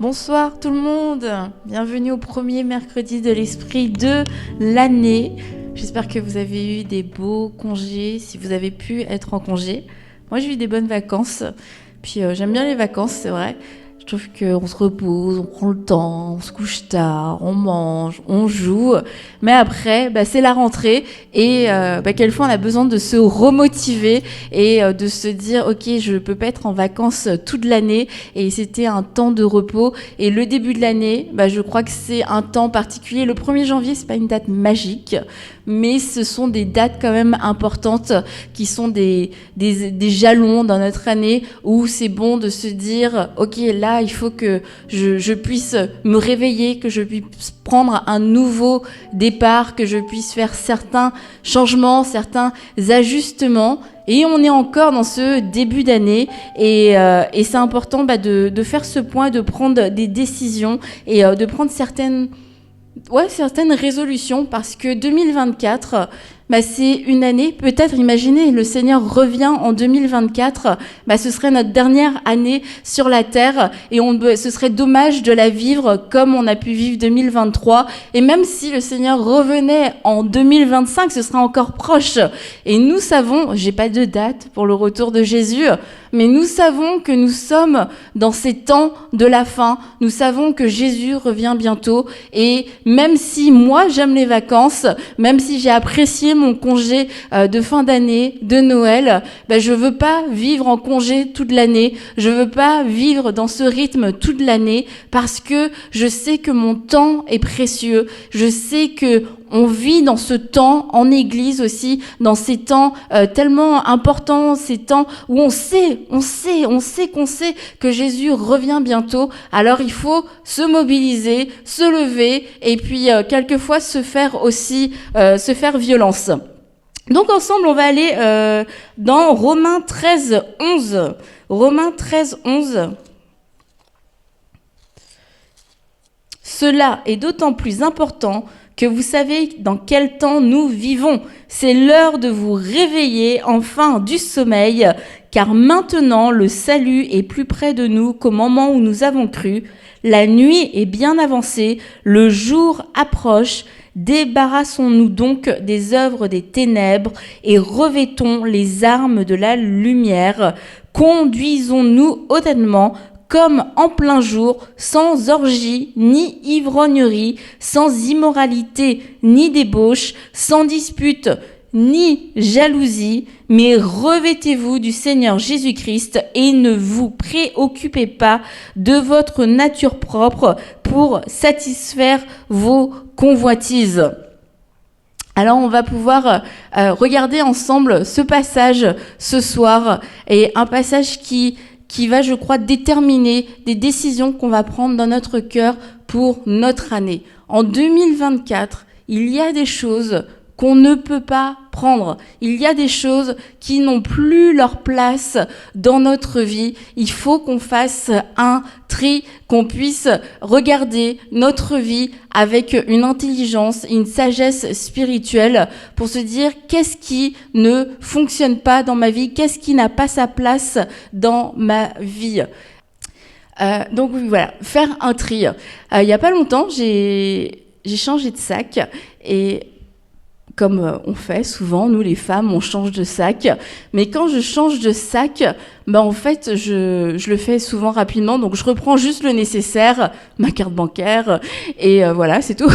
Bonsoir tout le monde, bienvenue au premier mercredi de l'esprit de l'année. J'espère que vous avez eu des beaux congés, si vous avez pu être en congé. Moi j'ai eu des bonnes vacances, puis j'aime bien les vacances, c'est vrai. Je trouve qu'on se repose, on prend le temps, on se couche tard, on mange, on joue. Mais après, c'est la rentrée et quelquefois on a besoin de se remotiver et de se dire ok, je peux pas être en vacances toute l'année et c'était un temps de repos. Et le début de l'année, je crois que c'est un temps particulier. Le 1er janvier, c'est pas une date magique, mais ce sont des dates quand même importantes qui sont des jalons dans notre année où c'est bon de se dire ok, là il faut que je puisse me réveiller, que je puisse prendre un nouveau départ, que je puisse faire certains changements, certains ajustements. Et on est encore dans ce début d'année et c'est important de faire ce point, de prendre des décisions et de prendre certaines résolutions, parce que 2024, c'est une année, peut-être, imaginez, le Seigneur revient en 2024, ce serait notre dernière année sur la terre et ce serait dommage de la vivre comme on a pu vivre 2023. Et même si le Seigneur revenait en 2025, ce sera encore proche. Et nous savons, j'ai pas de date pour le retour de Jésus, mais nous savons que nous sommes dans ces temps de la fin. Nous savons que Jésus revient bientôt. Et même si moi j'aime les vacances, même si j'ai apprécié mon congé de fin d'année, de Noël, je veux pas vivre en congé toute l'année. Je veux pas vivre dans ce rythme toute l'année, parce que je sais que mon temps est précieux. Je sais que on vit dans ce temps en église aussi, dans ces temps tellement importants, ces temps où on sait que Jésus revient bientôt. Alors il faut se mobiliser, se lever et puis quelquefois se faire violence. Donc ensemble, on va aller dans Romains 13, 11. Romains 13, 11. Cela est d'autant plus important que vous savez dans quel temps nous vivons. C'est l'heure de vous réveiller enfin du sommeil, car maintenant le salut est plus près de nous qu'au moment où nous avons cru. La nuit est bien avancée, le jour approche. Débarrassons-nous donc des œuvres des ténèbres et revêtons les armes de la lumière. Conduisons-nous honnêtement, comme en plein jour, sans orgie, ni ivrognerie, sans immoralité, ni débauche, sans dispute, ni jalousie, mais revêtez-vous du Seigneur Jésus-Christ et ne vous préoccupez pas de votre nature propre pour satisfaire vos convoitises. Alors on va pouvoir regarder ensemble ce passage ce soir, et un passage qui va, je crois, déterminer des décisions qu'on va prendre dans notre cœur pour notre année. En 2024, il y a des choses qu'on ne peut pas prendre. Il y a des choses qui n'ont plus leur place dans notre vie. Il faut qu'on fasse un tri, qu'on puisse regarder notre vie avec une intelligence, une sagesse spirituelle pour se dire qu'est-ce qui ne fonctionne pas dans ma vie, qu'est-ce qui n'a pas sa place dans ma vie. Donc voilà, faire un tri. Il y a pas longtemps, j'ai changé de sac, et comme on fait souvent, nous les femmes, on change de sac. Mais quand je change de sac, en fait, je le fais souvent rapidement. Donc je reprends juste le nécessaire, ma carte bancaire, et voilà, c'est tout.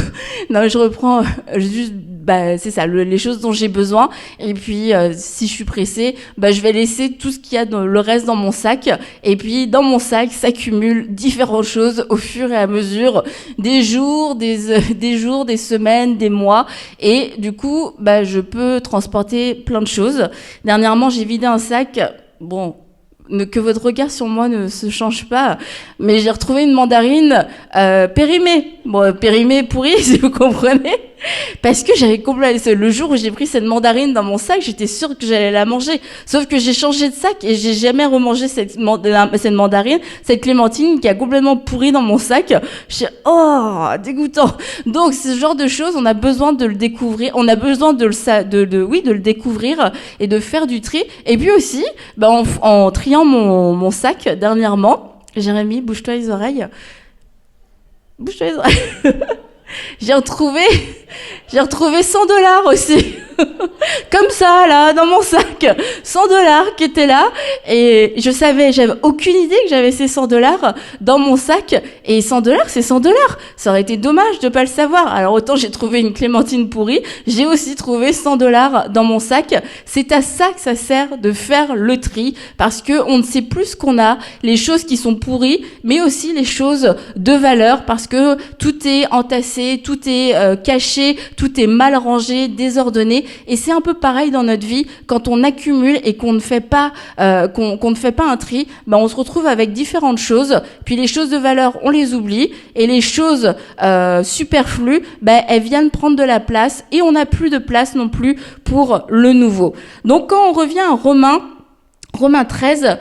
Non, je reprends juste, c'est ça, les choses dont j'ai besoin. Et puis, si je suis pressée, je vais laisser tout ce qu'il y a dans le reste dans mon sac. Et puis, dans mon sac s'accumulent différentes choses au fur et à mesure des jours, des semaines, des mois. Et du coup, je peux transporter plein de choses. Dernièrement, j'ai vidé un sac. Bon, que votre regard sur moi ne se change pas, mais j'ai retrouvé une mandarine périmée. Bon, périmée pourrie, si vous comprenez. Parce que j'avais complètement... Le jour où j'ai pris cette mandarine dans mon sac, j'étais sûre que j'allais la manger. Sauf que j'ai changé de sac et j'ai jamais remangé cette mandarine, cette clémentine qui a complètement pourri dans mon sac. Je suis dégoûtant. Donc, ce genre de choses, on a besoin de le découvrir. On a besoin de le découvrir et de faire du tri. Et puis aussi, en triant mon sac dernièrement, Jérémy, bouge-toi les oreilles. bouche-les oreilles. J'ai retrouvé $100 aussi. Comme ça, là, dans mon sac. $100 qui étaient là. Et j'avais aucune idée que j'avais ces $100 dans mon sac. Et $100, c'est $100. Ça aurait été dommage de pas le savoir. Alors, autant j'ai trouvé une clémentine pourrie, j'ai aussi trouvé $100 dans mon sac. C'est à ça que ça sert de faire le tri. Parce que on ne sait plus ce qu'on a, les choses qui sont pourries, mais aussi les choses de valeur. Parce que tout est entassé, tout est caché, tout est mal rangé, désordonné. Et c'est un peu pareil dans notre vie, quand on accumule et qu'on ne fait pas qu'on ne fait pas un tri, on se retrouve avec différentes choses. Puis les choses de valeur, on les oublie, et les choses superflues, elles viennent prendre de la place, et on n'a plus de place non plus pour le nouveau. Donc quand on revient à Romains 13,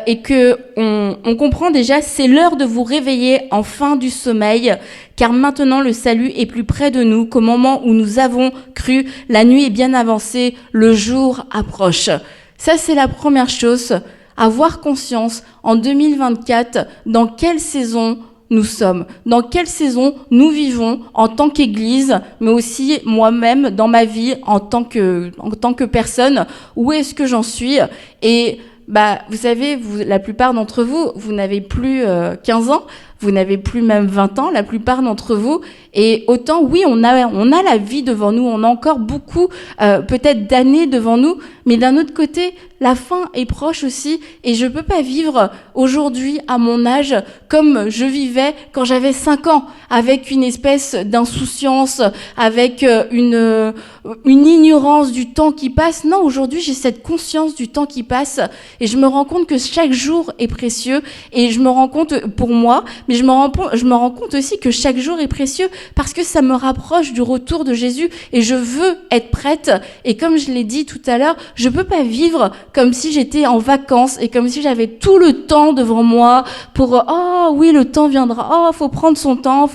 et que on comprend déjà, c'est l'heure de vous réveiller en fin du sommeil, car maintenant le salut est plus près de nous qu'au moment où nous avons cru. La nuit est bien avancée, le jour approche. Ça, c'est la première chose, avoir conscience en 2024 dans quelle saison nous sommes, dans quelle saison nous vivons en tant qu'Église, mais aussi moi-même dans ma vie en tant que personne. Où est-ce que j'en suis? Et vous savez, la plupart d'entre vous, vous n'avez plus 15 ans, vous n'avez plus même 20 ans, la plupart d'entre vous. Et autant, oui, on a la vie devant nous, on a encore beaucoup, peut-être d'années devant nous, mais d'un autre côté, la fin est proche aussi, et je peux pas vivre aujourd'hui, à mon âge, comme je vivais quand j'avais 5 ans, avec une espèce d'insouciance, avec une ignorance du temps qui passe. Non, aujourd'hui, j'ai cette conscience du temps qui passe, et je me rends compte que chaque jour est précieux, et je me rends compte pour moi, mais je me rends compte aussi que chaque jour est précieux, parce que ça me rapproche du retour de Jésus, et je veux être prête. Et comme je l'ai dit tout à l'heure, je peux pas vivre comme si j'étais en vacances et comme si j'avais tout le temps devant moi pour oh oui, le temps viendra, oh faut prendre son temps.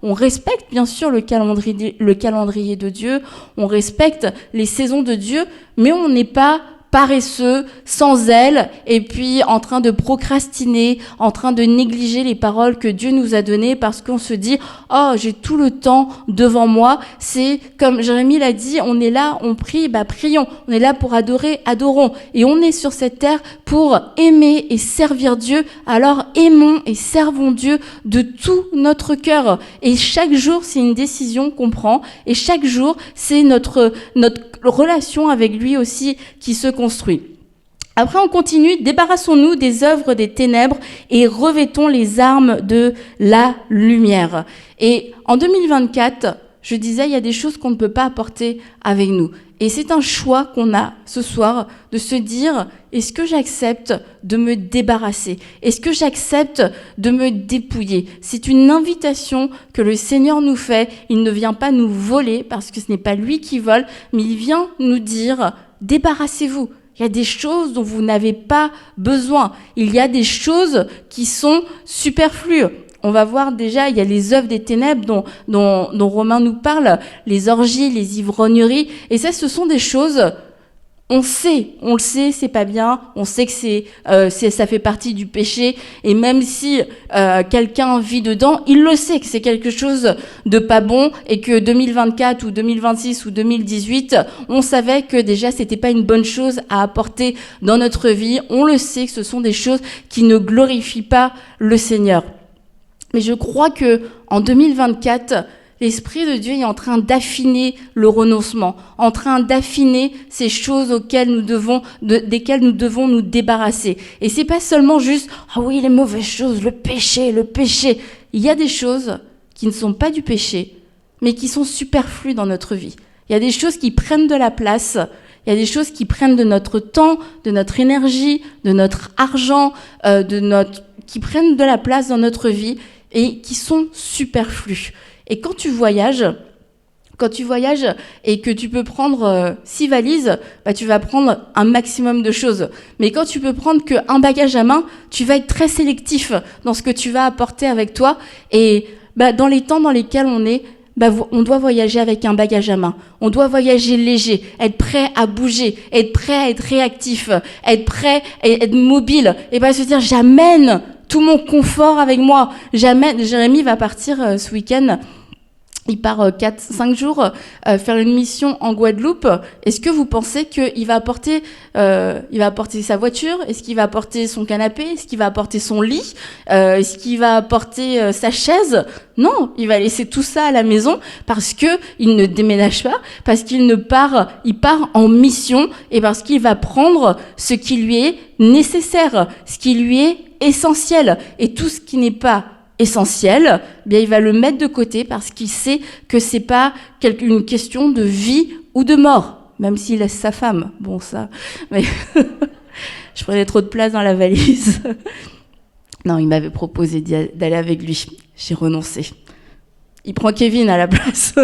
On respecte bien sûr le calendrier de Dieu, on respecte les saisons de Dieu, mais on n'est pas paresseux, sans zèle, et puis en train de procrastiner, en train de négliger les paroles que Dieu nous a données parce qu'on se dit « Oh, j'ai tout le temps devant moi ». C'est comme Jérémie l'a dit, on est là, on prie, prions. On est là pour adorer, adorons. Et on est sur cette terre pour aimer et servir Dieu. Alors aimons et servons Dieu de tout notre cœur. Et chaque jour, c'est une décision qu'on prend. Et chaque jour, c'est notre relation avec lui aussi qui se construit. Après, on continue. Débarrassons-nous des œuvres des ténèbres et revêtons les armes de la lumière. Et en 2024, je disais, il y a des choses qu'on ne peut pas apporter avec nous. Et c'est un choix qu'on a ce soir de se dire, est-ce que j'accepte de me débarrasser? Est-ce que j'accepte de me dépouiller? C'est une invitation que le Seigneur nous fait. Il ne vient pas nous voler parce que ce n'est pas lui qui vole, mais il vient nous dire, débarrassez-vous. Il y a des choses dont vous n'avez pas besoin. Il y a des choses qui sont superflues. On va voir déjà, il y a les œuvres des ténèbres dont Romain nous parle, les orgies, les ivrogneries. Et ça, ce sont des choses, on le sait, c'est pas bien. On sait que ça fait partie du péché. Et même si quelqu'un vit dedans, il le sait que c'est quelque chose de pas bon et que 2024 ou 2026 ou 2018, on savait que déjà c'était pas une bonne chose à apporter dans notre vie. On le sait que ce sont des choses qui ne glorifient pas le Seigneur. Mais je crois que en 2024, l'Esprit de Dieu est en train d'affiner le renoncement, en train d'affiner ces choses desquelles nous devons nous débarrasser. Et c'est pas seulement juste « Ah oui, les mauvaises choses, le péché ». Il y a des choses qui ne sont pas du péché, mais qui sont superflues dans notre vie. Il y a des choses qui prennent de la place, il y a des choses qui prennent de notre temps, de notre énergie, de notre argent, qui prennent de la place dans notre vie et qui sont superflues. Et quand tu voyages et que tu peux prendre 6 valises, tu vas prendre un maximum de choses. Mais quand tu peux prendre qu'un bagage à main, tu vas être très sélectif dans ce que tu vas apporter avec toi. Et dans les temps dans lesquels on est, on doit voyager avec un bagage à main. On doit voyager léger, être prêt à bouger, être prêt à être réactif, être prêt à être mobile. Et pas se dire, j'amène tout mon confort avec moi. Jérémy va partir ce week-end. Il part 4-5 jours faire une mission en Guadeloupe. Est-ce que vous pensez qu'il va apporter sa voiture? Est-ce qu'il va apporter son canapé? Est-ce qu'il va apporter son lit? Est-ce qu'il va apporter sa chaise? Non, il va laisser tout ça à la maison parce que il ne déménage pas, parce qu'il part en mission et parce qu'il va prendre ce qui lui est nécessaire, ce qui lui est essentiel. Et tout ce qui n'est pas essentiel, bien il va le mettre de côté parce qu'il sait que c'est pas une question de vie ou de mort, même s'il laisse sa femme. Bon ça, mais je prenais trop de place dans la valise. Non, il m'avait proposé d'aller avec lui. J'ai renoncé. Il prend Kevin à la place.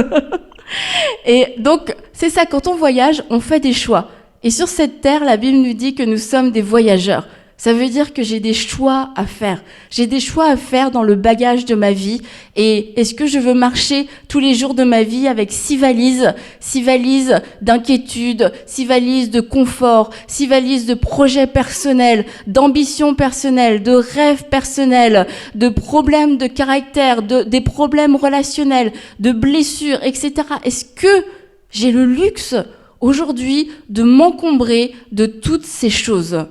Et donc c'est ça, quand on voyage, on fait des choix. Et sur cette terre, la Bible nous dit que nous sommes des voyageurs. Ça veut dire que j'ai des choix à faire. J'ai des choix à faire dans le bagage de ma vie. Et est-ce que je veux marcher tous les jours de ma vie avec 6 valises d'inquiétude, 6 valises de confort, 6 valises de projets personnels, d'ambitions personnelles, de rêves personnels, de problèmes de caractère, des problèmes relationnels, de blessures, etc. Est-ce que j'ai le luxe aujourd'hui de m'encombrer de toutes ces choses ?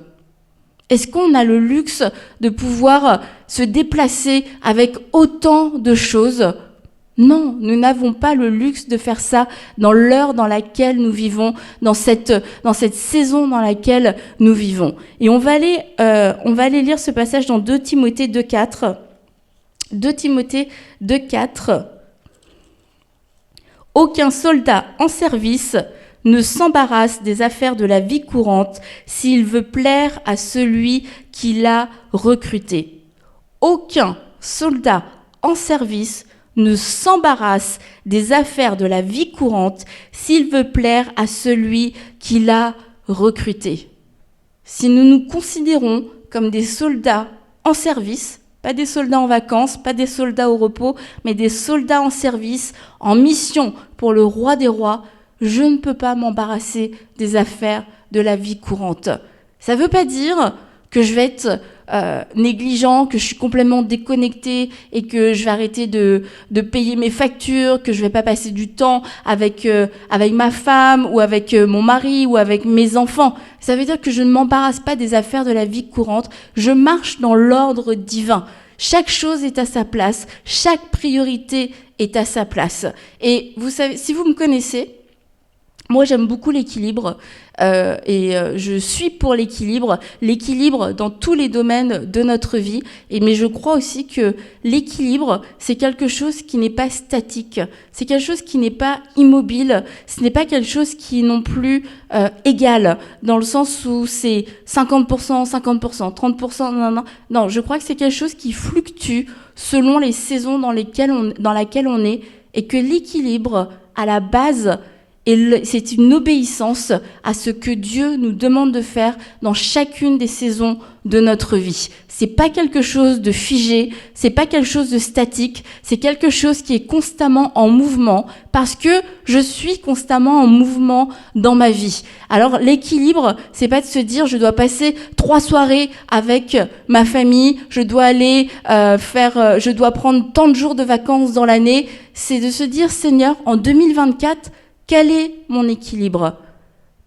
Est-ce qu'on a le luxe de pouvoir se déplacer avec autant de choses? Non, nous n'avons pas le luxe de faire ça dans l'heure dans laquelle nous vivons, dans cette saison dans laquelle nous vivons. Et on va aller lire ce passage dans 2 Timothée 2,4. 2 Timothée 2,4. Aucun soldat en service ne s'embarrasse des affaires de la vie courante s'il veut plaire à celui qui l'a recruté. Aucun soldat en service ne s'embarrasse des affaires de la vie courante s'il veut plaire à celui qui l'a recruté. Si nous nous considérons comme des soldats en service, pas des soldats en vacances, pas des soldats au repos, mais des soldats en service, en mission pour le roi des rois, je ne peux pas m'embarrasser des affaires de la vie courante. Ça ne veut pas dire que je vais être négligent, que je suis complètement déconnecté et que je vais arrêter de payer mes factures, que je ne vais pas passer du temps avec ma femme ou avec mon mari ou avec mes enfants. Ça veut dire que je ne m'embarrasse pas des affaires de la vie courante. Je marche dans l'ordre divin. Chaque chose est à sa place. Chaque priorité est à sa place. Et vous savez, si vous me connaissez, moi, j'aime beaucoup l'équilibre et je suis pour l'équilibre dans tous les domaines de notre vie. Mais je crois aussi que l'équilibre, c'est quelque chose qui n'est pas statique, c'est quelque chose qui n'est pas immobile, ce n'est pas quelque chose qui est non plus égal, dans le sens où c'est 50%, 50%, 30%, non, je crois que c'est quelque chose qui fluctue selon les saisons dans laquelle on est, et que l'équilibre, à la base, et c'est une obéissance à ce que Dieu nous demande de faire dans chacune des saisons de notre vie. C'est pas quelque chose de figé, c'est pas quelque chose de statique, c'est quelque chose qui est constamment en mouvement parce que je suis constamment en mouvement dans ma vie. Alors l'équilibre, c'est pas de se dire je dois passer 3 soirées avec ma famille, je dois aller je dois prendre tant de jours de vacances dans l'année. C'est de se dire Seigneur, en 2024, quel est mon équilibre ?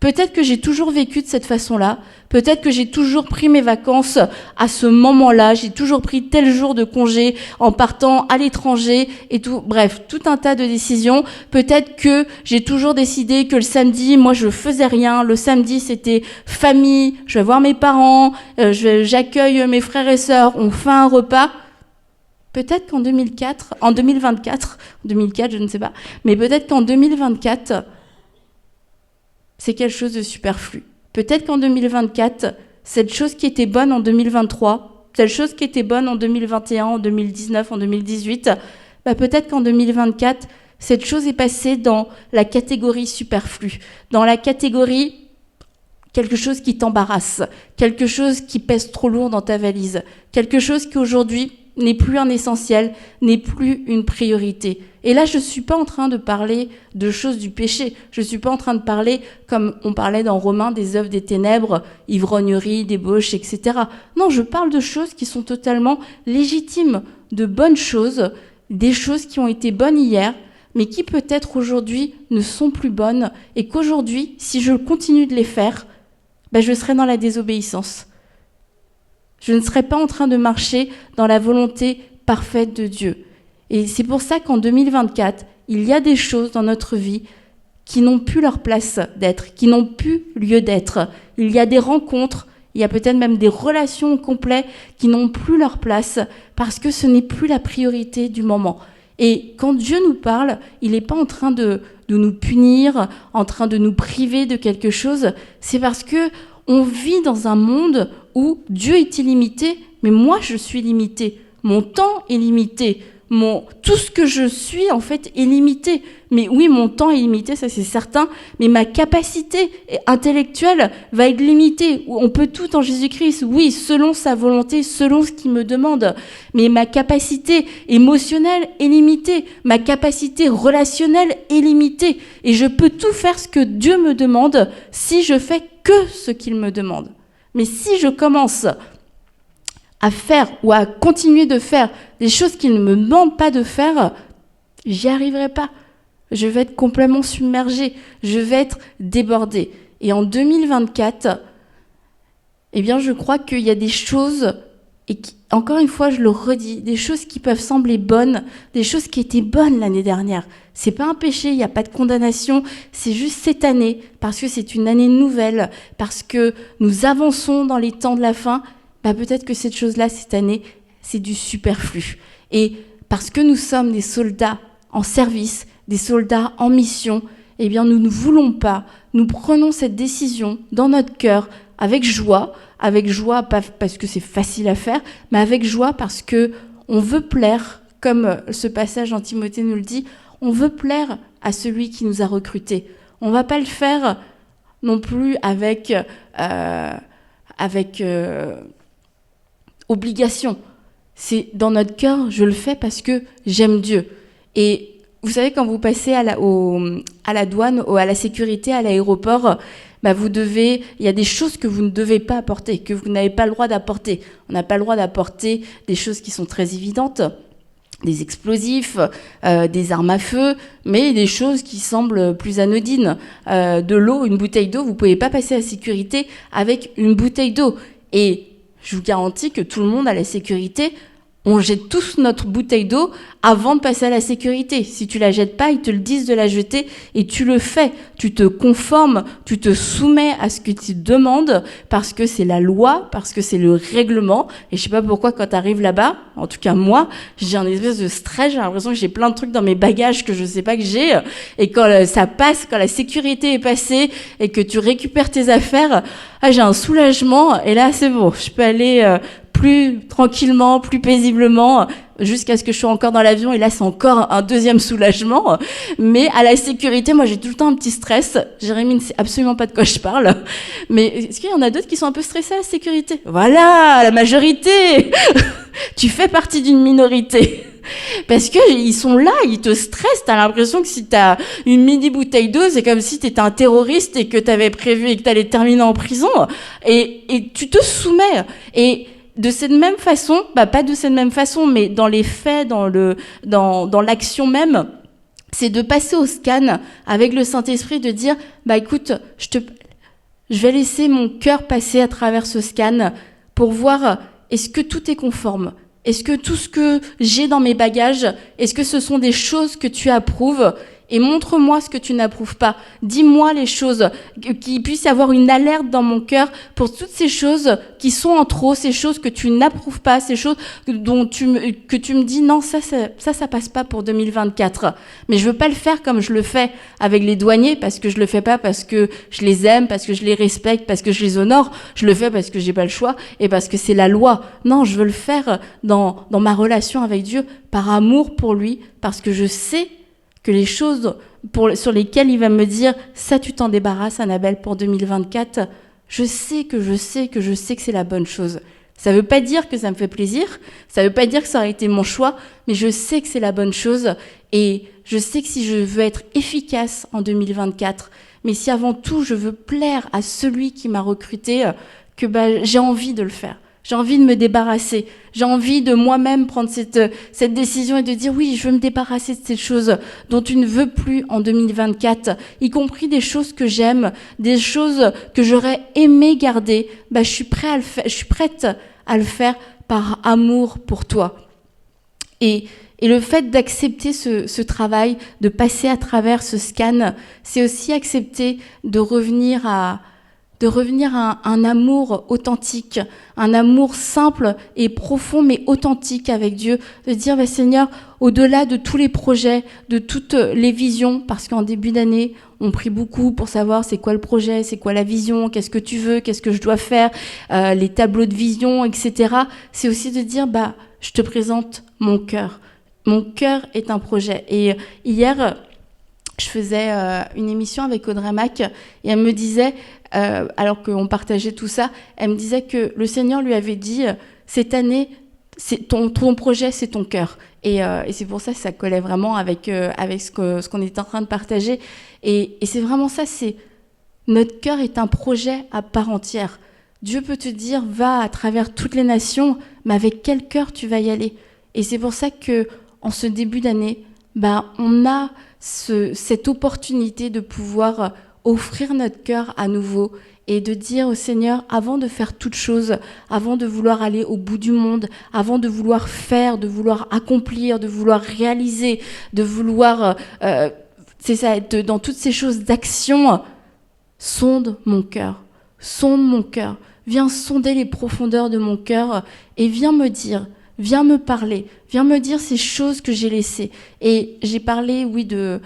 Peut-être que j'ai toujours vécu de cette façon-là. Peut-être que j'ai toujours pris mes vacances à ce moment-là. J'ai toujours pris tel jour de congé en partant à l'étranger et tout. Bref, tout un tas de décisions. Peut-être que j'ai toujours décidé que le samedi, moi, je faisais rien. Le samedi, c'était famille. Je vais voir mes parents. J'accueille mes frères et sœurs. On fait un repas. Peut-être qu'en 2024, je ne sais pas, mais peut-être qu'en 2024, c'est quelque chose de superflu. Peut-être qu'en 2024, cette chose qui était bonne en 2023, cette chose qui était bonne en 2021, en 2019, en 2018, peut-être qu'en 2024, cette chose est passée dans la catégorie superflu, dans la catégorie quelque chose qui t'embarrasse, quelque chose qui pèse trop lourd dans ta valise, quelque chose qui aujourd'hui n'est plus un essentiel, n'est plus une priorité. Et là, je ne suis pas en train de parler de choses du péché. Je ne suis pas en train de parler, comme on parlait dans Romains, des œuvres des ténèbres, ivrognerie, débauche, etc. Non, je parle de choses qui sont totalement légitimes, de bonnes choses, des choses qui ont été bonnes hier, mais qui peut-être aujourd'hui ne sont plus bonnes, et qu'aujourd'hui, si je continue de les faire, je serai dans la désobéissance. Je ne serai pas en train de marcher dans la volonté parfaite de Dieu. Et c'est pour ça qu'en 2024, il y a des choses dans notre vie qui n'ont plus leur place d'être, qui n'ont plus lieu d'être. Il y a des rencontres, il y a peut-être même des relations complètes qui n'ont plus leur place parce que ce n'est plus la priorité du moment. Et quand Dieu nous parle, il n'est pas en train de nous punir, en train de nous priver de quelque chose. C'est parce que on vit dans un monde où Dieu est illimité, mais moi je suis limité. Mon temps est limité. Tout ce que je suis, en fait, est limité. Mais oui, mon temps est limité, ça c'est certain, mais ma capacité intellectuelle va être limitée. On peut tout en Jésus-Christ, oui, selon sa volonté, selon ce qu'il me demande. Mais ma capacité émotionnelle est limitée, ma capacité relationnelle est limitée. Et je peux tout faire ce que Dieu me demande si je fais que ce qu'il me demande. Mais si je commence à faire ou à continuer de faire des choses qu'il ne me demande pas de faire, j'y arriverai pas. Je vais être complètement submergée, je vais être débordée. Et en 2024, je crois qu'il y a des choses, et encore une fois, je le redis, des choses qui peuvent sembler bonnes, des choses qui étaient bonnes l'année dernière. C'est pas un péché, il n'y a pas de condamnation, c'est juste cette année, parce que c'est une année nouvelle, parce que nous avançons dans les temps de la fin. Peut-être que cette chose-là, cette année, c'est du superflu. Et parce que nous sommes des soldats en service, des soldats en mission, nous ne voulons pas, nous prenons cette décision dans notre cœur avec joie pas parce que c'est facile à faire, mais avec joie parce que on veut plaire, comme ce passage en Timothée nous le dit, on veut plaire à celui qui nous a recrutés. On ne va pas le faire non plus avec obligation. C'est dans notre cœur, je le fais parce que j'aime Dieu. Et vous savez, quand vous passez à la douane, à la sécurité, à l'aéroport, il y a des choses que vous ne devez pas apporter, que vous n'avez pas le droit d'apporter. On n'a pas le droit d'apporter des choses qui sont très évidentes, des explosifs, des armes à feu, mais des choses qui semblent plus anodines. De l'eau, une bouteille d'eau, vous ne pouvez pas passer à la sécurité avec une bouteille d'eau. Et je vous garantis que tout le monde à la sécurité, on jette tous notre bouteille d'eau avant de passer à la sécurité. Si tu la jettes pas, ils te le disent de la jeter et tu le fais. Tu te conformes, tu te soumets à ce que tu demandes parce que c'est la loi, parce que c'est le règlement. Et je sais pas pourquoi quand tu arrives là-bas, en tout cas moi, j'ai un espèce de stress, j'ai l'impression que j'ai plein de trucs dans mes bagages que je sais pas que j'ai. Et quand ça passe, quand la sécurité est passée et que tu récupères tes affaires, j'ai un soulagement et là c'est bon, je peux aller plus tranquillement, plus paisiblement, jusqu'à ce que je sois encore dans l'avion, et là c'est encore un deuxième soulagement. Mais à la sécurité, moi j'ai tout le temps un petit stress. Jérémy ne sait absolument pas de quoi je parle. Mais est-ce qu'il y en a d'autres qui sont un peu stressés à la sécurité ? Voilà, la majorité. Tu fais partie d'une minorité. Parce que ils sont là, ils te stressent, t'as l'impression que si t'as une mini bouteille d'eau, c'est comme si t'étais un terroriste et que t'avais prévu et que t'allais terminer en prison. Et tu te soumets. Et de cette même façon, pas de cette même façon, mais dans les faits, dans l'action même, c'est de passer au scan avec le Saint-Esprit, de dire, écoute, je vais laisser mon cœur passer à travers ce scan pour voir est-ce que tout est conforme. Est-ce que tout ce que j'ai dans mes bagages, est-ce que ce sont des choses que tu approuves ? Et montre-moi ce que tu n'approuves pas. Dis-moi les choses, qu'il puisse y avoir une alerte dans mon cœur pour toutes ces choses qui sont en trop, ces choses que tu n'approuves pas, ces choses que tu me dis non, ça passe pas pour 2024. Mais je veux pas le faire comme je le fais avec les douaniers, parce que je le fais pas parce que je les aime, parce que je les respecte, parce que je les honore. Je le fais parce que j'ai pas le choix et parce que c'est la loi. Non, je veux le faire dans ma relation avec Dieu, par amour pour lui, parce que je sais que les choses sur lesquelles il va me dire « ça, tu t'en débarrasses, Annabelle, pour 2024 », je sais que c'est la bonne chose. Ça ne veut pas dire que ça me fait plaisir, ça ne veut pas dire que ça aurait été mon choix, mais je sais que c'est la bonne chose et je sais que si je veux être efficace en 2024, mais si avant tout je veux plaire à celui qui m'a recruté, que j'ai envie de le faire. J'ai envie de me débarrasser. J'ai envie de moi-même prendre cette décision et de dire oui, je veux me débarrasser de ces choses dont tu ne veux plus en 2024, y compris des choses que j'aime, des choses que j'aurais aimé garder. Je suis prête à le faire par amour pour toi. Et le fait d'accepter ce travail, de passer à travers ce scan, c'est aussi accepter de revenir à un amour authentique, un amour simple et profond mais authentique avec Dieu, de dire Seigneur, au-delà de tous les projets, de toutes les visions, parce qu'en début d'année, on prie beaucoup pour savoir c'est quoi le projet, c'est quoi la vision, qu'est-ce que tu veux, qu'est-ce que je dois faire, les tableaux de vision, etc. C'est aussi de dire je te présente mon cœur. Mon cœur est un projet. Et hier, je faisais une émission avec Audrey Mac et elle me disait, alors qu'on partageait tout ça, elle me disait que le Seigneur lui avait dit cette année, ton projet, c'est ton cœur. Et c'est pour ça que ça collait vraiment avec ce qu'on était en train de partager. Et c'est vraiment ça, notre cœur est un projet à part entière. Dieu peut te dire, va à travers toutes les nations, mais avec quel cœur tu vas y aller? Et c'est pour ça que en ce début d'année, on a cette opportunité de pouvoir offrir notre cœur à nouveau et de dire au Seigneur, avant de faire toute chose, avant de vouloir aller au bout du monde, avant de vouloir faire, de vouloir accomplir, de vouloir réaliser, de vouloir, être dans toutes ces choses d'action, sonde mon cœur, viens sonder les profondeurs de mon cœur et viens me dire, viens me parler, viens me dire ces choses que j'ai laissées. Et j'ai parlé, oui, de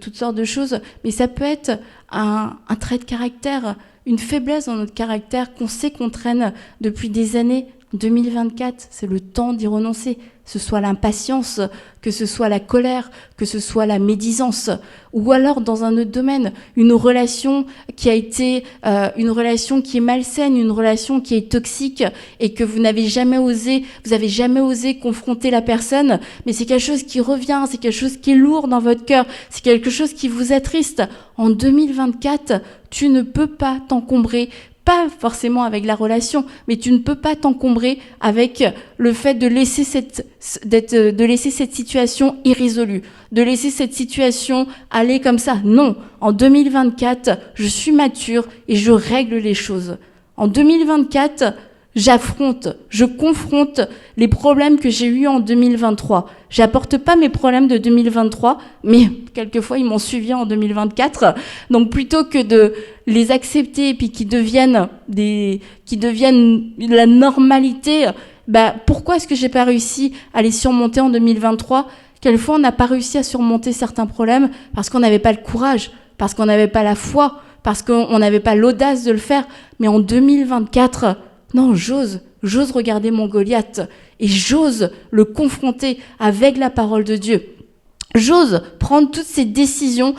toutes sortes de choses, mais ça peut être un trait de caractère, une faiblesse dans notre caractère qu'on sait qu'on traîne depuis des années. 2024, c'est le temps d'y renoncer. Que ce soit l'impatience, que ce soit la colère, que ce soit la médisance, ou alors dans un autre domaine, une relation qui a été une relation qui est malsaine, une relation qui est toxique et que vous n'avez jamais osé confronter la personne, mais c'est quelque chose qui revient, c'est quelque chose qui est lourd dans votre cœur, c'est quelque chose qui vous attriste. En 2024, tu ne peux pas t'encombrer, pas forcément avec la relation, mais tu ne peux pas t'encombrer avec le fait de laisser cette situation irrésolue, de laisser cette situation aller comme ça. Non, en 2024, je suis mature et je règle les choses. En 2024, je confronte les problèmes que j'ai eus en 2023. J'apporte pas mes problèmes de 2023, mais quelquefois ils m'ont suivi en 2024. Donc plutôt que de les accepter et puis qui deviennent la normalité, pourquoi est-ce que j'ai pas réussi à les surmonter en 2023? Quelquefois on n'a pas réussi à surmonter certains problèmes parce qu'on n'avait pas le courage, parce qu'on n'avait pas la foi, parce qu'on n'avait pas l'audace de le faire. Mais en 2024, non, j'ose regarder mon Goliath et j'ose le confronter avec la parole de Dieu. J'ose prendre toutes ces décisions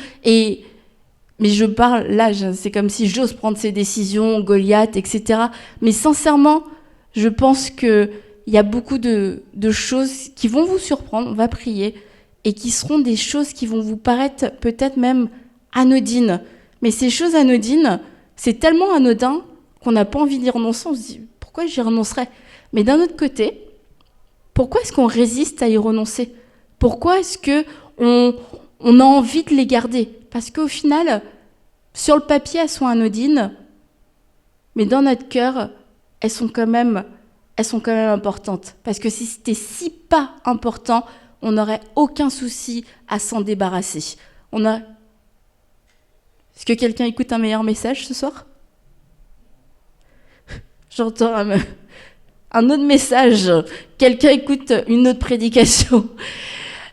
mais je parle, là, c'est comme si j'ose prendre ces décisions, Goliath, etc. Mais sincèrement, je pense qu'il y a beaucoup de choses qui vont vous surprendre, on va prier, et qui seront des choses qui vont vous paraître peut-être même anodines. Mais ces choses anodines, c'est tellement anodin qu'on n'a pas envie d'y renoncer, on se dit, pourquoi j'y renoncerais? Mais d'un autre côté, pourquoi est-ce qu'on résiste à y renoncer? Pourquoi est-ce qu'on a envie de les garder? Parce qu'au final, sur le papier, elles sont anodines, mais dans notre cœur, elles sont quand même importantes. Parce que si c'était si pas important, on n'aurait aucun souci à s'en débarrasser. Est-ce que quelqu'un écoute un meilleur message ce soir? J'entends un autre message. Quelqu'un écoute une autre prédication.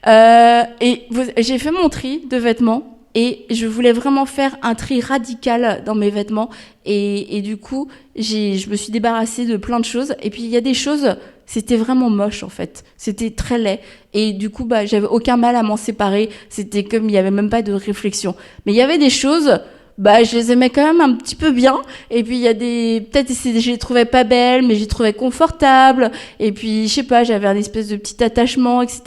J'ai fait mon tri de vêtements et je voulais vraiment faire un tri radical dans mes vêtements. Et du coup, je me suis débarrassée de plein de choses. Et puis, il y a des choses, c'était vraiment moche en fait. C'était très laid. Et du coup, j'avais aucun mal à m'en séparer. C'était comme il n'y avait même pas de réflexion. Mais il y avait des choses, je les aimais quand même un petit peu bien. Et puis il y a peut-être je les trouvais pas belles, mais je les trouvais confortables. Et puis je sais pas, j'avais un espèce de petit attachement, etc.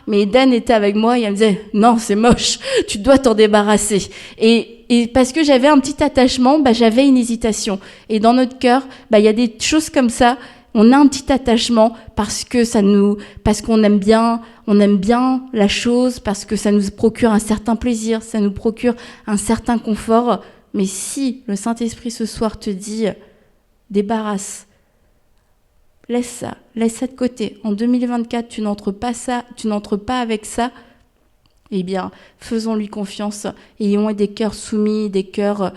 Mais Dan était avec moi et elle me disait non, c'est moche, tu dois t'en débarrasser. Et parce que j'avais un petit attachement, j'avais une hésitation. Et dans notre cœur, il y a des choses comme ça. On a un petit attachement parce qu'on aime bien la chose, parce que ça nous procure un certain plaisir, ça nous procure un certain confort. Mais si le Saint-Esprit ce soir te dit débarrasse, laisse ça de côté. En 2024, tu n'entres pas avec ça. Eh bien, faisons-lui confiance et ayons des cœurs soumis, des cœurs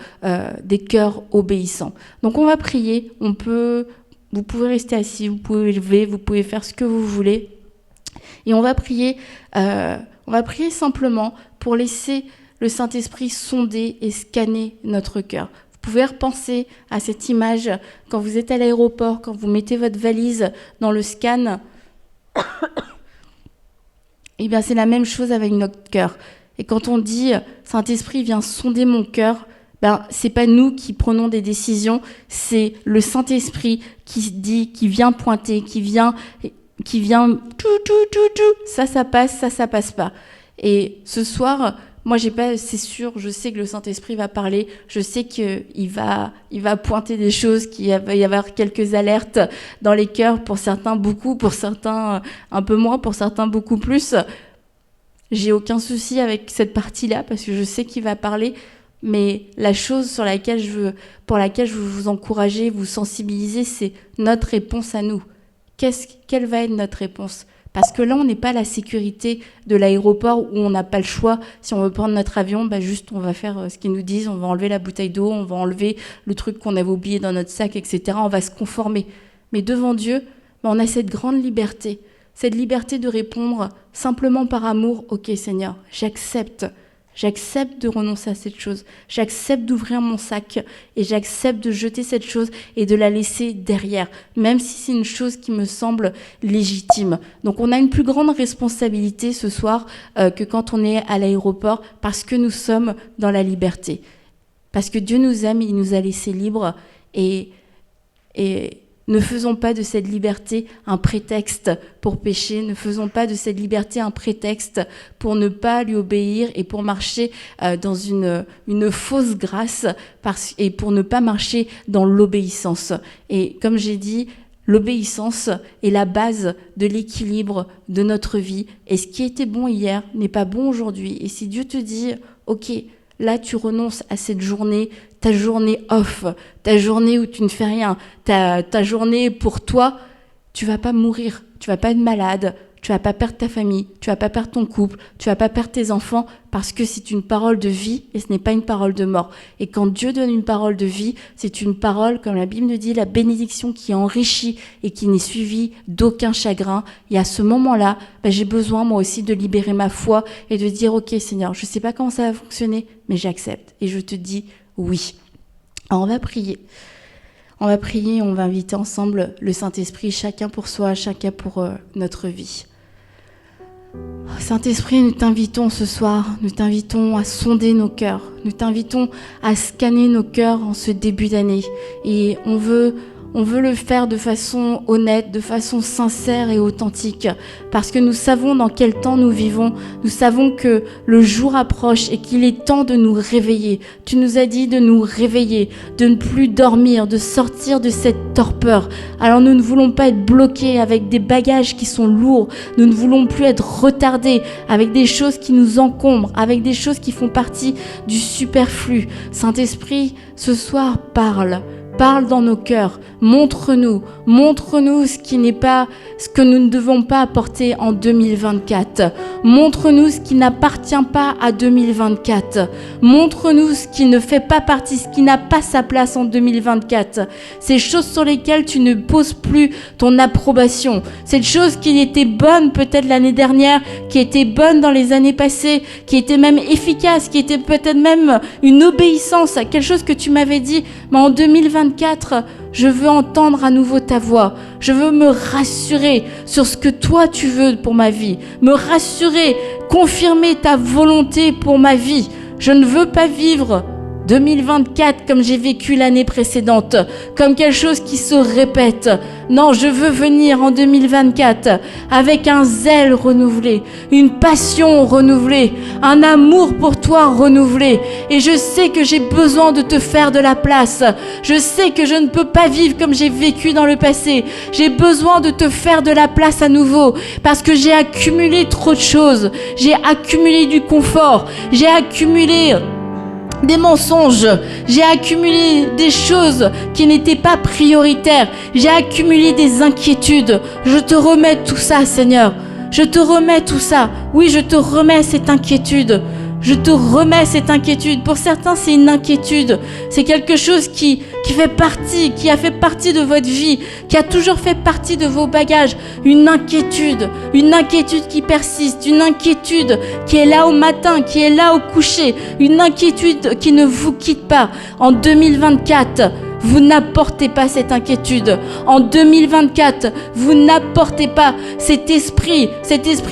obéissants. Donc on va prier, vous pouvez rester assis, vous pouvez lever, vous pouvez faire ce que vous voulez. Et on va prier simplement pour laisser le Saint-Esprit sonder et scanner notre cœur. Vous pouvez repenser à cette image quand vous êtes à l'aéroport, quand vous mettez votre valise dans le scan. Eh bien, c'est la même chose avec notre cœur. Et quand on dit « Saint-Esprit, viens sonder mon cœur », c'est pas nous qui prenons des décisions, c'est le Saint-Esprit qui vient pointer, qui vient ça passe, ça passe pas. Et ce soir, moi c'est sûr, je sais que le Saint-Esprit va parler, je sais qu'il va pointer des choses, qu'il va y avoir quelques alertes dans les cœurs, pour certains beaucoup, pour certains un peu moins, pour certains beaucoup plus. J'ai aucun souci avec cette partie-là parce que je sais qu'il va parler. Mais la chose pour laquelle je veux vous encourager, vous sensibiliser, c'est notre réponse à nous. Quelle va être notre réponse ? Parce que là, on n'est pas à la sécurité de l'aéroport où on n'a pas le choix. Si on veut prendre notre avion, juste on va faire ce qu'ils nous disent, on va enlever la bouteille d'eau, on va enlever le truc qu'on avait oublié dans notre sac, etc. On va se conformer. Mais devant Dieu, on a cette grande liberté de répondre simplement par amour. Ok Seigneur, j'accepte de renoncer à cette chose. J'accepte d'ouvrir mon sac et j'accepte de jeter cette chose et de la laisser derrière, même si c'est une chose qui me semble légitime. Donc on a une plus grande responsabilité ce soir que quand on est à l'aéroport parce que nous sommes dans la liberté. Parce que Dieu nous aime, il nous a laissés libres et ne faisons pas de cette liberté un prétexte pour pécher. Ne faisons pas de cette liberté un prétexte pour ne pas lui obéir et pour marcher dans une fausse grâce et pour ne pas marcher dans l'obéissance. Et comme j'ai dit, l'obéissance est la base de l'équilibre de notre vie. Et ce qui était bon hier n'est pas bon aujourd'hui. Et si Dieu te dit « Ok, là, tu renonces à cette journée, ta journée off, ta journée où tu ne fais rien, ta journée pour toi, tu vas pas mourir, tu vas pas être malade, tu vas pas perdre ta famille, tu vas pas perdre ton couple, tu vas pas perdre tes enfants, parce que c'est une parole de vie et ce n'est pas une parole de mort. Et quand Dieu donne une parole de vie, c'est une parole, comme la Bible nous dit, la bénédiction qui enrichit et qui n'est suivie d'aucun chagrin. Et à ce moment-là, j'ai besoin moi aussi de libérer ma foi et de dire « Ok Seigneur, je sais pas comment ça va fonctionner, mais j'accepte. » Et je te dis oui. Alors on va prier. On va inviter ensemble le Saint-Esprit, chacun pour soi, chacun pour notre vie. Saint-Esprit, nous t'invitons ce soir, nous t'invitons à sonder nos cœurs, nous t'invitons à scanner nos cœurs en ce début d'année. Et on veut le faire de façon honnête, de façon sincère et authentique, parce que nous savons dans quel temps nous vivons, nous savons que le jour approche et qu'il est temps de nous réveiller. Tu nous as dit de nous réveiller, de ne plus dormir, de sortir de cette torpeur. Alors nous ne voulons pas être bloqués avec des bagages qui sont lourds, nous ne voulons plus être retardés avec des choses qui nous encombrent, avec des choses qui font partie du superflu. Saint-Esprit, ce soir, Parle dans nos cœurs, montre-nous ce qui n'est pas, ce que nous ne devons pas apporter en 2024. Montre-nous ce qui n'appartient pas à 2024. Montre-nous ce qui ne fait pas partie, ce qui n'a pas sa place en 2024. Ces choses sur lesquelles tu ne poses plus ton approbation. Cette chose qui était bonne peut-être l'année dernière, qui était bonne dans les années passées, qui était même efficace, qui était peut-être même une obéissance à quelque chose que tu m'avais dit, mais en 2024, je veux entendre à nouveau ta voix. Je veux me rassurer sur ce que toi tu veux pour ma vie. Me rassurer, confirmer ta volonté pour ma vie. Je ne veux pas vivre 2024 comme j'ai vécu l'année précédente, comme quelque chose qui se répète. Non, je veux venir en 2024 avec un zèle renouvelé, une passion renouvelée, un amour pour toi renouvelé. Et je sais que j'ai besoin de te faire de la place. Je sais que je ne peux pas vivre comme j'ai vécu dans le passé. J'ai besoin de te faire de la place à nouveau parce que j'ai accumulé trop de choses. J'ai accumulé du confort. J'ai accumulé des mensonges, j'ai accumulé des choses qui n'étaient pas prioritaires, j'ai accumulé des inquiétudes. Je te remets tout ça, Seigneur. Je te remets tout ça. Oui, je te remets cette inquiétude. Je te remets cette inquiétude. Pour certains, c'est une inquiétude. C'est quelque chose qui fait partie, qui a fait partie de votre vie, qui a toujours fait partie de vos bagages. Une inquiétude qui persiste, une inquiétude qui est là au matin, qui est là au coucher, une inquiétude qui ne vous quitte pas. En 2024, vous n'apportez pas cette inquiétude. En 2024, vous n'apportez pas cet esprit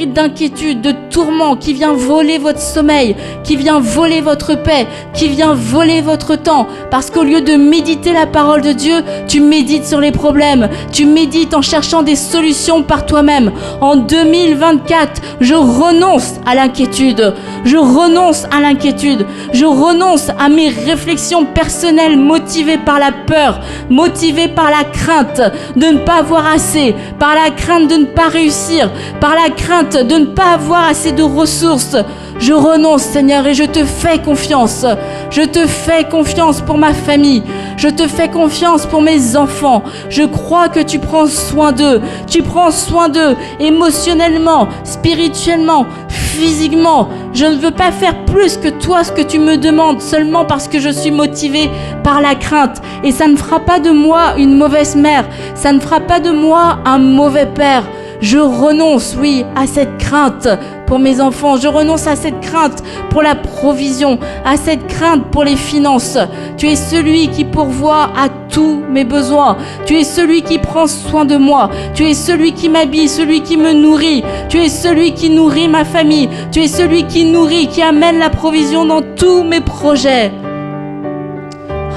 d'inquiétude, de tourment qui vient voler votre sommeil, qui vient voler votre paix, qui vient voler votre temps. Parce qu'au lieu de méditer la parole de Dieu, tu médites sur les problèmes, tu médites en cherchant des solutions par toi-même. En 2024, je renonce à l'inquiétude. Je renonce à l'inquiétude. Je renonce à mes réflexions personnelles motivées par la peur, motivée par la crainte de ne pas avoir assez, par la crainte de ne pas réussir, par la crainte de ne pas avoir assez de ressources. Je renonce, Seigneur, et je te fais confiance. Je te fais confiance pour ma famille. Je te fais confiance pour mes enfants. Je crois que tu prends soin d'eux. Tu prends soin d'eux émotionnellement, spirituellement, physiquement. Je ne veux pas faire plus que toi ce que tu me demandes seulement parce que je suis motivée par la crainte. Et ça ne fera pas de moi une mauvaise mère. Ça ne fera pas de moi un mauvais père. Je renonce, oui, à cette crainte pour mes enfants. Je renonce à cette crainte pour la provision, à cette crainte pour les finances. Tu es celui qui pourvoit à tous mes besoins. Tu es celui qui prend soin de moi. Tu es celui qui m'habille, celui qui me nourrit. Tu es celui qui nourrit ma famille. Tu es celui qui nourrit, qui amène la provision dans tous mes projets.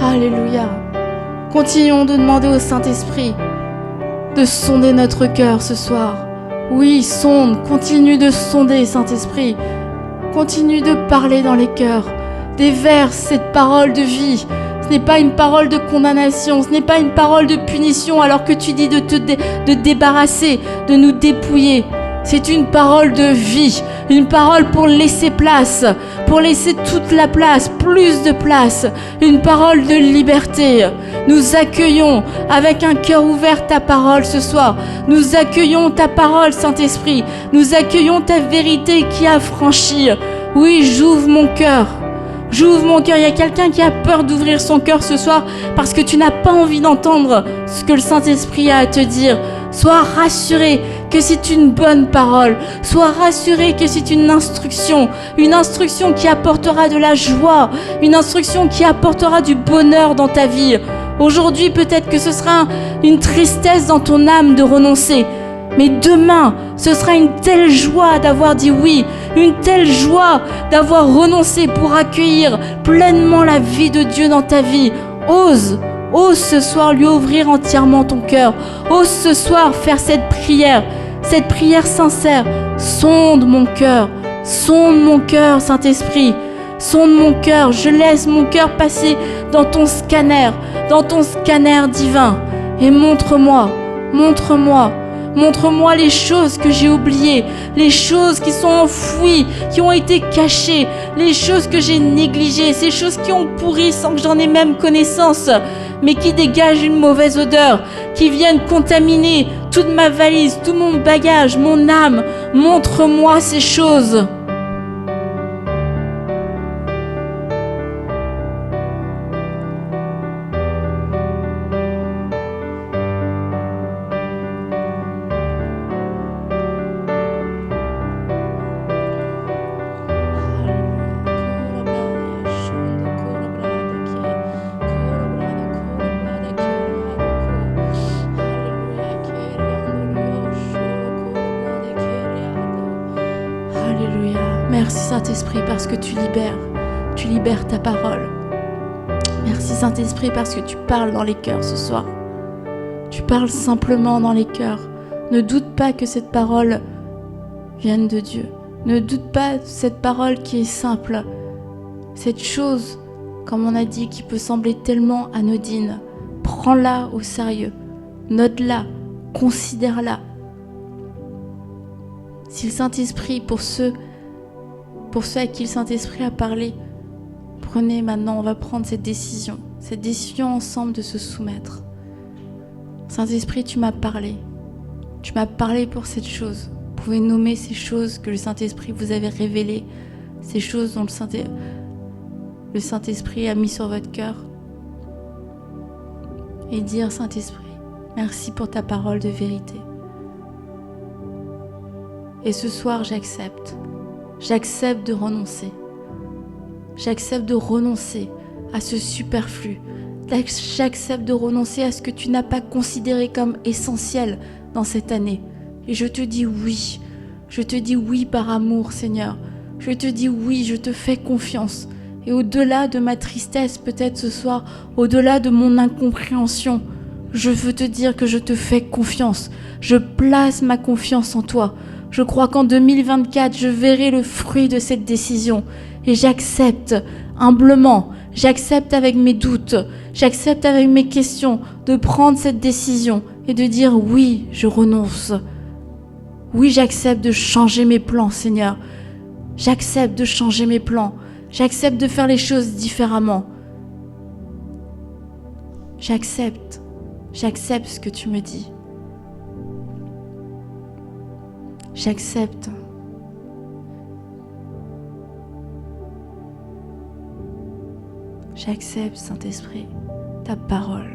Alléluia. Continuons de demander au Saint-Esprit de sonder notre cœur ce soir. Oui, sonde, continue de sonder, Saint-Esprit. Continue de parler dans les cœurs. Déverse cette parole de vie. Ce n'est pas une parole de condamnation, ce n'est pas une parole de punition alors que tu dis de te débarrasser, de nous dépouiller. C'est une parole de vie, une parole pour laisser place, pour laisser toute la place, plus de place, une parole de liberté. Nous accueillons avec un cœur ouvert ta parole ce soir. Nous accueillons ta parole, Saint-Esprit. Nous accueillons ta vérité qui affranchit. Oui, j'ouvre mon cœur. J'ouvre mon cœur. Il y a quelqu'un qui a peur d'ouvrir son cœur ce soir parce que tu n'as pas envie d'entendre ce que le Saint-Esprit a à te dire. Sois rassuré que c'est une bonne parole. Sois rassuré que c'est une instruction qui apportera de la joie, une instruction qui apportera du bonheur dans ta vie. Aujourd'hui, peut-être que ce sera une tristesse dans ton âme de renoncer. Mais demain, ce sera une telle joie d'avoir dit oui, une telle joie d'avoir renoncé pour accueillir pleinement la vie de Dieu dans ta vie. Ose ce soir lui ouvrir entièrement ton cœur. Ose ce soir faire cette prière sincère. Sonde mon cœur, Saint-Esprit. Sonde mon cœur, je laisse mon cœur passer dans ton scanner divin. Et montre-moi les choses que j'ai oubliées, les choses qui sont enfouies, qui ont été cachées, les choses que j'ai négligées, ces choses qui ont pourri sans que j'en ai même connaissance, mais qui dégagent une mauvaise odeur, qui viennent contaminer toute ma valise, tout mon bagage, mon âme. Montre-moi ces choses. Merci Saint-Esprit parce que tu libères ta parole. Merci Saint-Esprit parce que tu parles dans les cœurs ce soir. Tu parles simplement dans les cœurs. Ne doute pas que cette parole vienne de Dieu. Ne doute pas de cette parole qui est simple. Cette chose, comme on a dit, qui peut sembler tellement anodine. Prends-la au sérieux. Note-la. Considère-la. Si le Saint-Esprit, pour ceux à qui le Saint-Esprit a parlé, prenez maintenant, on va prendre cette décision ensemble de se soumettre. Saint-Esprit, tu m'as parlé. Tu m'as parlé pour cette chose. Vous pouvez nommer ces choses que le Saint-Esprit vous avait révélées, ces choses dont le Saint-Esprit a mis sur votre cœur. Et dire, Saint-Esprit, merci pour ta parole de vérité. Et ce soir, j'accepte. J'accepte de renoncer. J'accepte de renoncer à ce superflu. J'accepte de renoncer à ce que tu n'as pas considéré comme essentiel dans cette année. Et je te dis oui. Je te dis oui par amour, Seigneur. Je te dis oui, je te fais confiance. Et au-delà de ma tristesse, peut-être ce soir, au-delà de mon incompréhension, je veux te dire que je te fais confiance. Je place ma confiance en toi. Je crois qu'en 2024, je verrai le fruit de cette décision. Et j'accepte humblement, j'accepte avec mes doutes, j'accepte avec mes questions de prendre cette décision et de dire oui, je renonce. Oui, j'accepte de changer mes plans, Seigneur. J'accepte de changer mes plans. J'accepte de faire les choses différemment. J'accepte ce que tu me dis. J'accepte. J'accepte, Saint-Esprit, ta parole.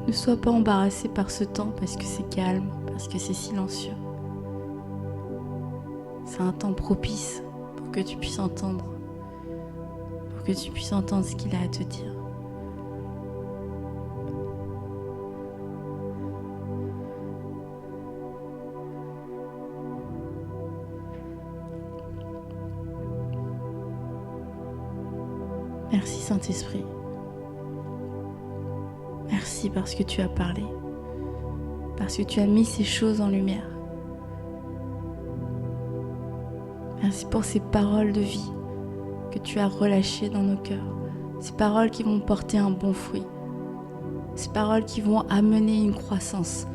Ne sois pas embarrassé par ce temps parce que c'est calme, parce que c'est silencieux. C'est un temps propice pour que tu puisses entendre, ce qu'il a à te dire. Merci Saint-Esprit. Merci parce que tu as parlé, parce que tu as mis ces choses en lumière. Merci pour ces paroles de vie que tu as relâchées dans nos cœurs. Ces paroles qui vont porter un bon fruit. Ces paroles qui vont amener une croissance,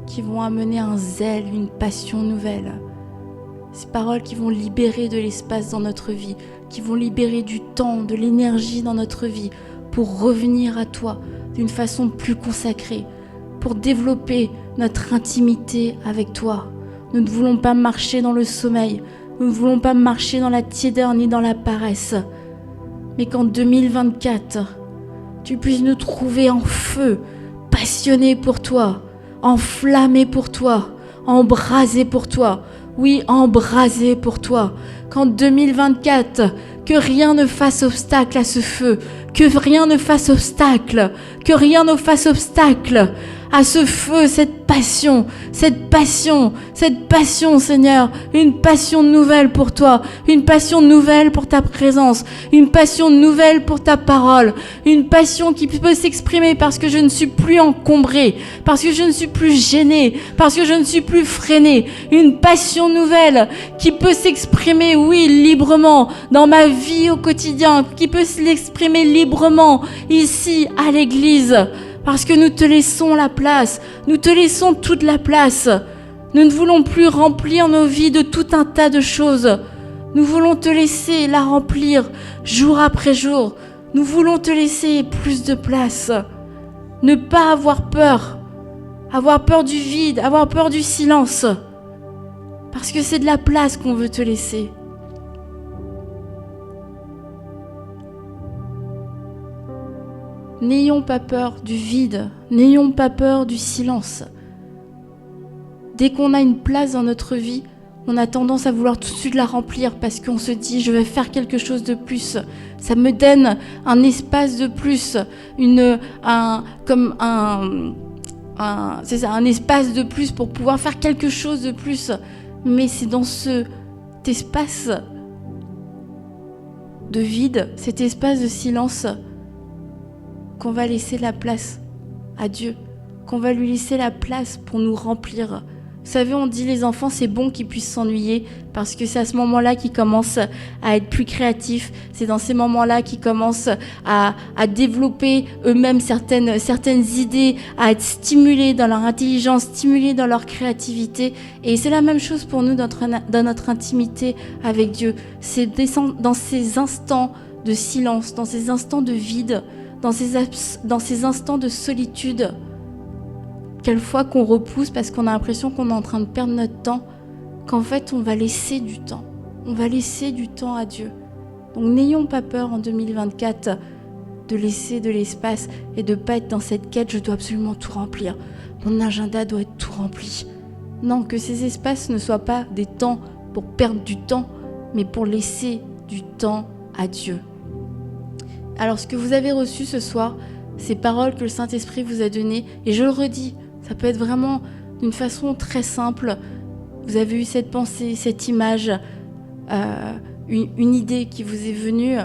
qui vont amener un zèle, une passion nouvelle. Ces paroles qui vont libérer de l'espace dans notre vie, qui vont libérer du temps, de l'énergie dans notre vie pour revenir à toi d'une façon plus consacrée, pour développer notre intimité avec toi. Nous ne voulons pas marcher dans le sommeil, nous ne voulons pas marcher dans la tiédeur ni dans la paresse, mais qu'en 2024, tu puisses nous trouver en feu, passionnés pour toi, enflammés pour toi, embrasés pour toi. Oui, embrasés pour toi. Qu'en 2024, que rien ne fasse obstacle à ce feu, que rien ne fasse obstacle à ce feu, cette passion, Seigneur, une passion nouvelle pour toi, une passion nouvelle pour ta présence, une passion nouvelle pour ta parole, une passion qui peut s'exprimer parce que je ne suis plus encombrée, parce que je ne suis plus gênée, parce que je ne suis plus freinée, une passion nouvelle qui peut s'exprimer, oui, librement dans ma vie au quotidien, qui peut s'exprimer librement ici à l'église. Parce que nous te laissons la place, nous te laissons toute la place. Nous ne voulons plus remplir nos vies de tout un tas de choses. Nous voulons te laisser la remplir jour après jour. Nous voulons te laisser plus de place. Ne pas avoir peur avoir peur du vide, avoir peur du silence. Parce que c'est de la place qu'on veut te laisser. N'ayons pas peur du vide, n'ayons pas peur du silence. Dès qu'on a une place dans notre vie, on a tendance à vouloir tout de suite la remplir parce qu'on se dit je vais faire quelque chose de plus. Ça me donne un espace de plus, un espace de plus pour pouvoir faire quelque chose de plus. Mais c'est dans cet espace de vide, cet espace de silence, qu'on va laisser la place à Dieu, qu'on va lui laisser la place pour nous remplir. Vous savez, on dit les enfants, c'est bon qu'ils puissent s'ennuyer parce que c'est à ce moment-là qu'ils commencent à être plus créatifs. C'est dans ces moments-là qu'ils commencent à développer eux-mêmes certaines idées, à être stimulés dans leur intelligence, stimulés dans leur créativité. Et c'est la même chose pour nous dans notre intimité avec Dieu. C'est dans ces instants de silence, dans ces instants de vide, dans ces instants de solitude, quelquefois qu'on repousse parce qu'on a l'impression qu'on est en train de perdre notre temps, qu'en fait on va laisser du temps. On va laisser du temps à Dieu. Donc n'ayons pas peur en 2024 de laisser de l'espace et de ne pas être dans cette quête, je dois absolument tout remplir. Mon agenda doit être tout rempli. Non, que ces espaces ne soient pas des temps pour perdre du temps, mais pour laisser du temps à Dieu. Alors ce que vous avez reçu ce soir, ces paroles que le Saint-Esprit vous a données, et je le redis, ça peut être vraiment d'une façon très simple. Vous avez eu cette pensée, cette image, une idée qui vous est venue.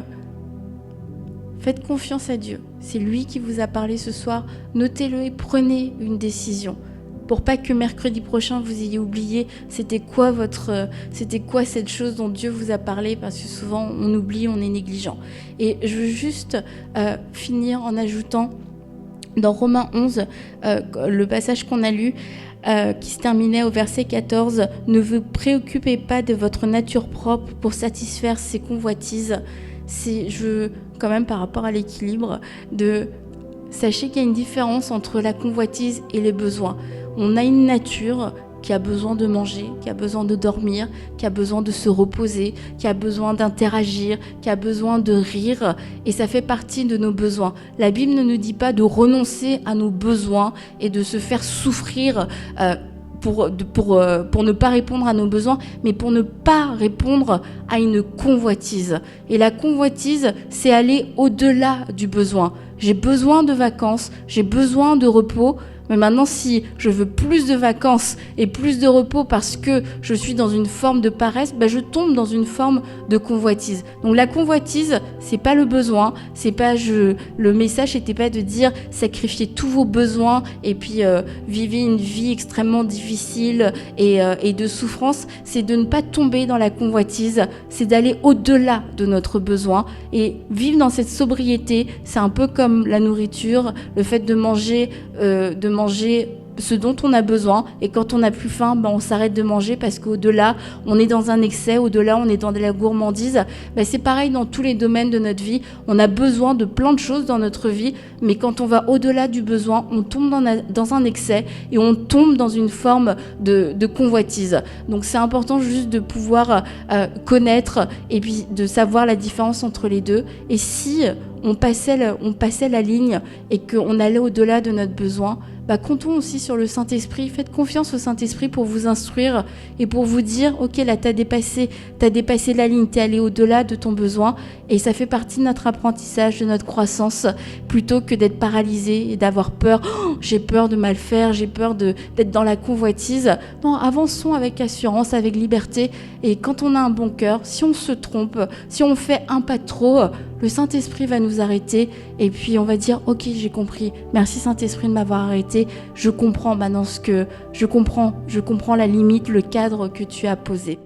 Faites confiance à Dieu. C'est lui qui vous a parlé ce soir. Notez-le et prenez une décision. Pour pas que mercredi prochain vous ayez oublié c'était quoi cette chose dont Dieu vous a parlé, parce que souvent on oublie, on est négligent. Et je veux juste finir en ajoutant dans Romains 11, le passage qu'on a lu, qui se terminait au verset 14, « Ne vous préoccupez pas de votre nature propre pour satisfaire ses convoitises. » Je veux quand même, par rapport à l'équilibre, sachez qu'il y a une différence entre la convoitise et les besoins. On a une nature qui a besoin de manger, qui a besoin de dormir, qui a besoin de se reposer, qui a besoin d'interagir, qui a besoin de rire, et ça fait partie de nos besoins. La Bible ne nous dit pas de renoncer à nos besoins et de se faire souffrir pour ne pas répondre à nos besoins, mais pour ne pas répondre à une convoitise. Et la convoitise, c'est aller au-delà du besoin. J'ai besoin de vacances, j'ai besoin de repos, mais maintenant, si je veux plus de vacances et plus de repos parce que je suis dans une forme de paresse, je tombe dans une forme de convoitise. Donc la convoitise, c'est pas le besoin, c'est pas le message n'était pas de dire sacrifiez tous vos besoins et puis vivez une vie extrêmement difficile et de souffrance. C'est de ne pas tomber dans la convoitise, c'est d'aller au-delà de notre besoin et vivre dans cette sobriété. C'est un peu comme la nourriture, le fait de manger ce dont on a besoin, et quand on n'a plus faim, on s'arrête de manger parce qu'au-delà, on est dans un excès, au-delà, on est dans de la gourmandise. C'est pareil dans tous les domaines de notre vie. On a besoin de plein de choses dans notre vie, mais quand on va au-delà du besoin, on tombe dans un excès et on tombe dans une forme de convoitise. Donc c'est important juste de pouvoir connaître et puis de savoir la différence entre les deux. Et si on passait la ligne et qu'on allait au-delà de notre besoin, comptons aussi sur le Saint-Esprit. Faites confiance au Saint-Esprit pour vous instruire et pour vous dire, ok, là, t'as dépassé la ligne, t'es allé au-delà de ton besoin, et ça fait partie de notre apprentissage, de notre croissance, plutôt que d'être paralysé et d'avoir peur. Oh, j'ai peur de mal faire, j'ai peur d'être dans la convoitise. Non, avançons avec assurance, avec liberté, et quand on a un bon cœur, si on se trompe, si on fait un pas de trop, le Saint-Esprit va nous arrêter, et puis on va dire, ok, j'ai compris, merci Saint-Esprit de m'avoir arrêté. Je comprends maintenant je comprends la limite, le cadre que tu as posé.